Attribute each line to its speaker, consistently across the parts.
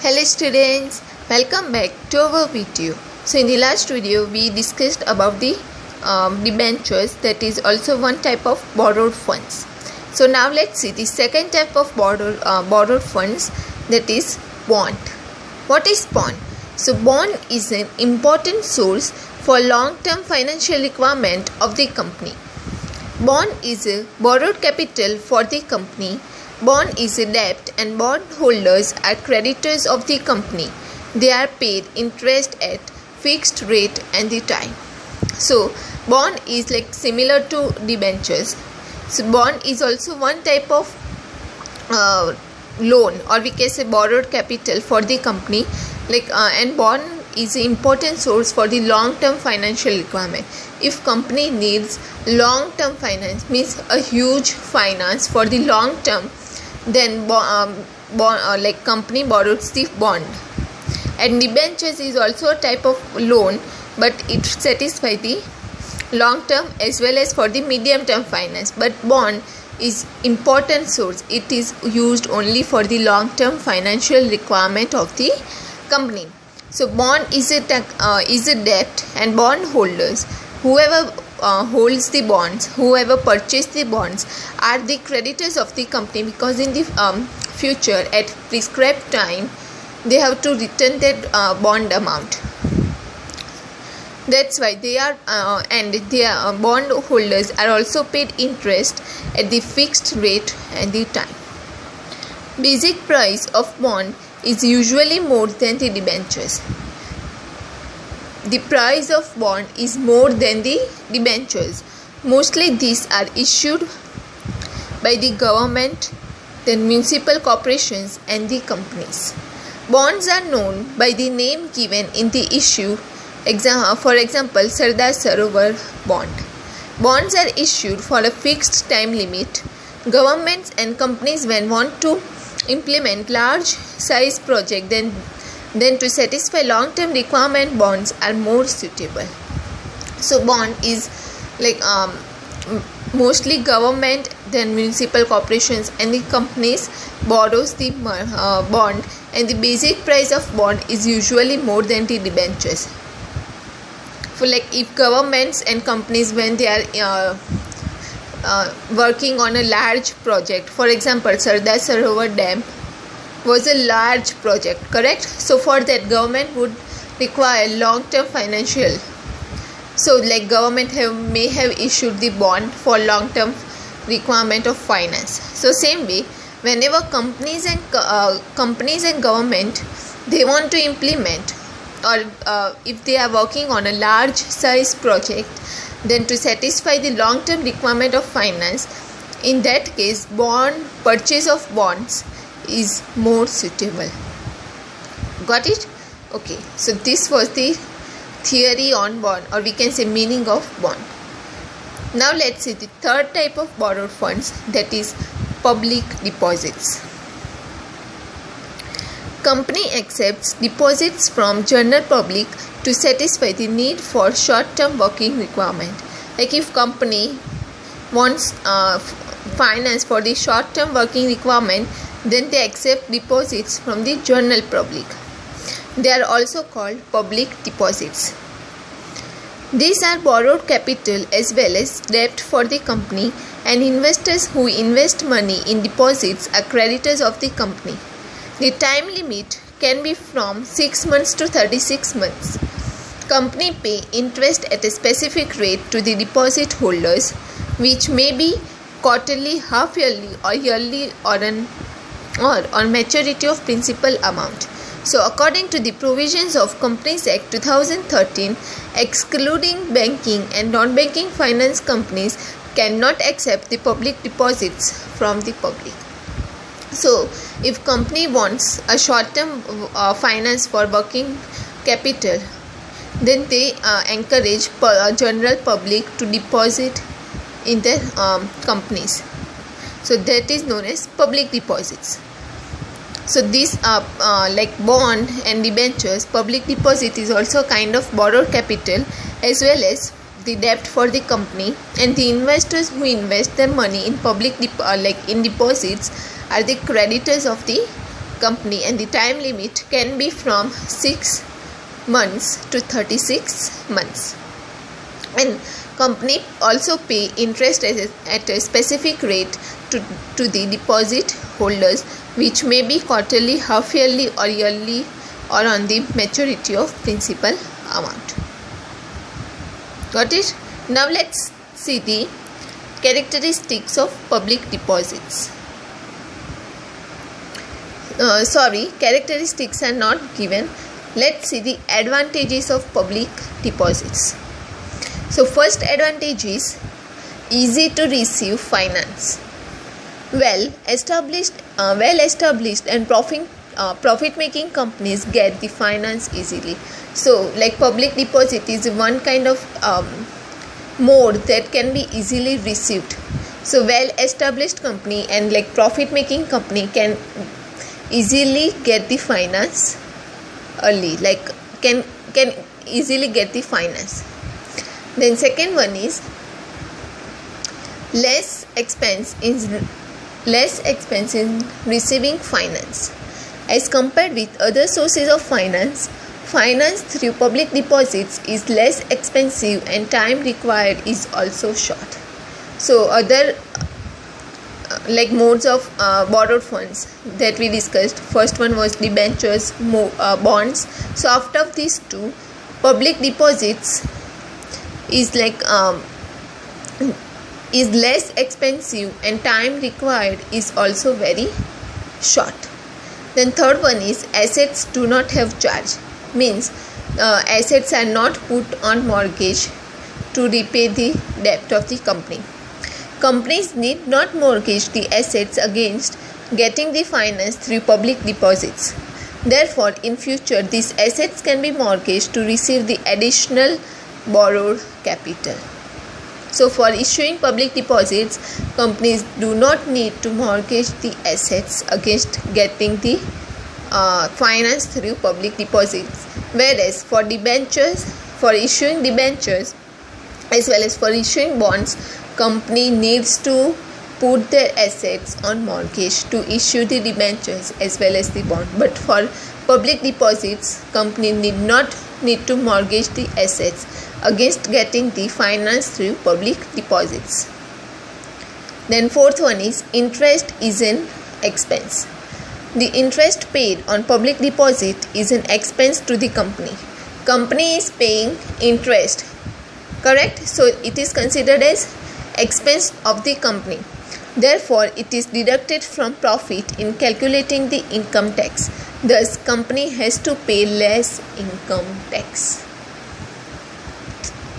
Speaker 1: Hello students, welcome back to our video. So in the last video we discussed about the debentures, that is also one type of borrowed funds. So now let's see the second type of borrowed funds, that is bond. What is bond? So bond is an important source for long-term financial requirement of the company. Bond is a borrowed capital for the company. Bond is a debt and bond holders are creditors of the company. They are paid interest at fixed rate and the time. So bond is like similar to debentures. So bond is also one type of loan, or we can say borrowed capital for the company. And bond is an important source for the long-term financial requirement. If company needs long-term finance, means a huge finance for the long term, then company borrows the bond. And debentures is also a type of loan, but it satisfies the long term as well as for the medium term finance. But bond is important source. It is used only for the long term financial requirement of the company. So bond is a debt, and bond holders, whoever holds the bonds, whoever purchased the bonds, are the creditors of the company, because in the future at prescribed time they have to return that bond amount. That's why they are and their bond holders are also paid interest at the fixed rate and the time. Basic price of bond is usually more than the debentures. The price of bond is more than the debentures. Mostly these are issued by the government, then municipal corporations and the companies. Bonds are known by the name given in the issue. For example, Sardar Sarovar bond. Bonds are issued for a fixed time limit. Governments and companies, when want to implement large size project, then to satisfy long-term requirement, bonds are more suitable. So bond is mostly government, then municipal corporations and the companies borrows the bond, and the basic price of bond is usually more than the debentures. For if governments and companies, when they are working on a large project, for example Sardar Sarovar Dam was a large project, correct? So for that government would require long-term financial. So government may have issued the bond for long-term requirement of finance. So same way, whenever companies and government, they want to implement, or if they are working on a large size project, then to satisfy the long-term requirement of finance, in that case purchase of bonds is more suitable. Got it? Okay, so this was the theory on bond, or we can say meaning of bond. Now let's see the third type of borrowed funds, that is public deposits. Company accepts deposits from general public to satisfy the need for short-term working requirement. If company wants finance for the short-term working requirement, then they accept deposits from the general public. They are also called public deposits. These are borrowed capital as well as debt for the company, and investors who invest money in deposits are creditors of the company. The time limit can be from 6 months to 36 months. Company pay interest at a specific rate to the deposit holders, which may be quarterly, half yearly or yearly, or on maturity of principal amount. So according to the provisions of Companies Act 2013, excluding banking and non-banking finance companies cannot accept the public deposits from the public. So if company wants a short-term finance for working capital, then they encourage general public to deposit in their companies. So that is known as public deposits. So these are bond and debentures. Public deposit is also kind of borrowed capital as well as the debt for the company, and the investors who invest their money in public in deposits are the creditors of the company, and the time limit can be from 6 months to 36 months. And company also pay interest at a specific rate to the deposit holders, which may be quarterly, half yearly or yearly, or on the maturity of principal amount. Got it? Now let's see the characteristics of public deposits. Characteristics are not given. Let's see the advantages of public deposits. So first advantage is easy to receive finance. Well established and profit making companies get the finance easily. So like public deposit is one kind of mode that can be easily received. So well established company and like profit making company can easily get the finance early, like can easily get the finance. Then second one is less expense in receiving finance. As compared with other sources of finance through public deposits is less expensive and time required is also short. So other like modes of borrowed funds that we discussed, first one was debentures, bonds. So after these two, public deposits is like is less expensive and time required is also very short. Then third one is assets do not have charge, means assets are not put on mortgage to repay the debt of the company. Companies need not mortgage the assets against getting the finance through public deposits. Therefore, in future, these assets can be mortgaged to receive the additional borrowed capital. So, for issuing public deposits, companies do not need to mortgage the assets against getting the finance through public deposits. Whereas, for issuing debentures as well as for issuing bonds, company needs to put their assets on mortgage to issue the debentures as well as the bond. But for public deposits, company need to mortgage the assets against getting the finance through public deposits. Then fourth one is interest is an expense. The interest paid on public deposit is an expense to the company. Company is paying interest, correct? So it is considered as expense of the company. Therefore, it is deducted from profit in calculating the income tax. Thus, company has to pay less income tax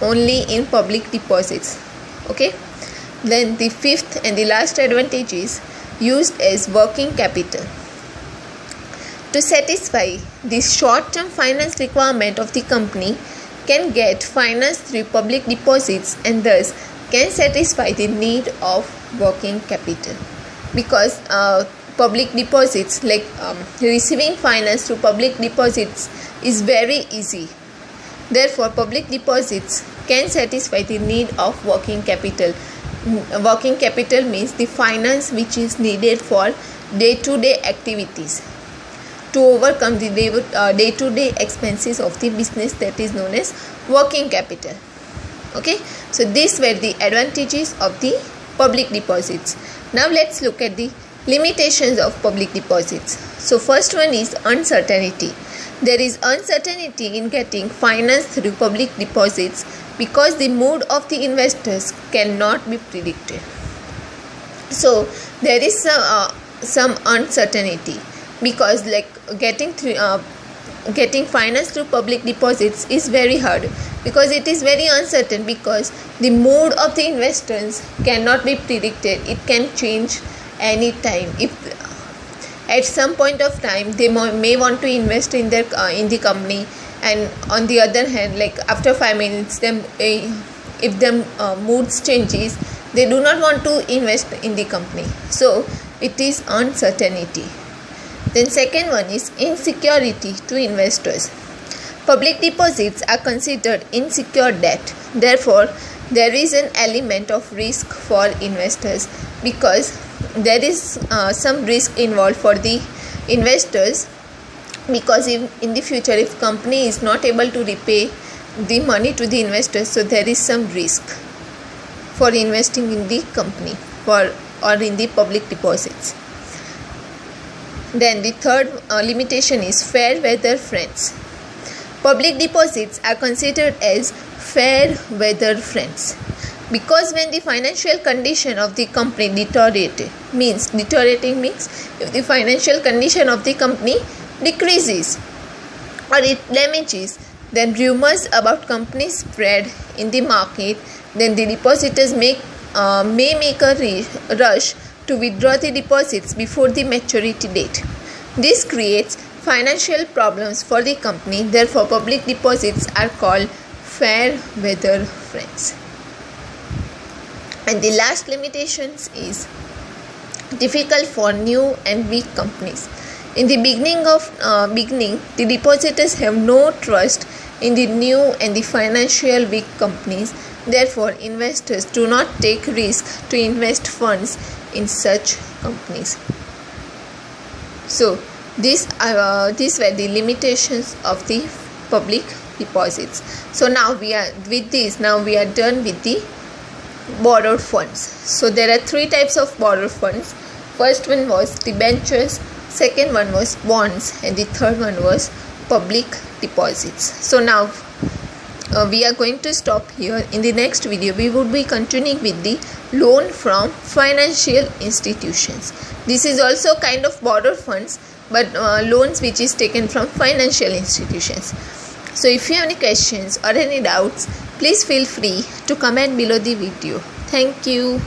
Speaker 1: only in public deposits. Okay. Then the fifth and the last advantage is used as working capital. To satisfy the short-term finance requirement of the company can get finance through public deposits and thus can satisfy the need of working capital, because public deposits like receiving finance through public deposits is very easy. Therefore, public deposits can satisfy the need of working capital. Working capital means the finance which is needed for day-to-day activities to overcome the day-to-day expenses of the business, that is known as working capital. Okay, so these were the advantages of the public deposits. Now let's look at the limitations of public deposits. So first one is uncertainty. There is uncertainty in getting finance through public deposits because the mood of the investors cannot be predicted. So there is some uncertainty, because like getting finance through public deposits is very hard, because it is very uncertain, because the mood of the investors cannot be predicted. It can change any time. If at some point of time they may want to invest in their in the company, and on the other hand, like after 5 minutes if the moods changes, they do not want to invest in the company. So it is uncertainty. Then second one is insecurity to investors. Public deposits are considered insecure debt. Therefore, there is an element of risk for investors, because there is some risk involved for the investors, because in the future if company is not able to repay the money to the investors, so there is some risk for investing in the company or in the public deposits. Then the third limitation is fair weather friends. Public deposits are considered as fair weather friends because when the financial condition of the company deteriorating means if the financial condition of the company decreases or it damages, then rumors about companies spread in the market, then the depositors may make a rush to withdraw the deposits before the maturity date. This creates financial problems for the company. Therefore, public deposits are called fair weather friends. And the last limitations is difficult for new and weak companies. In the beginning, the depositors have no trust in the new and the financial weak companies. Therefore, investors do not take risk to invest funds in such companies. So, these were the limitations of the public deposits. So now we are done with the borrowed funds. So there are three types of borrowed funds. First one was debentures, second one was bonds, and the third one was public deposits. So now we are going to stop here. In the next video we would be continuing with the loan from financial institutions. This is also kind of borrowed funds, but loans which is taken from financial institutions. So if you have any questions or any doubts, please feel free to comment below the video. Thank you.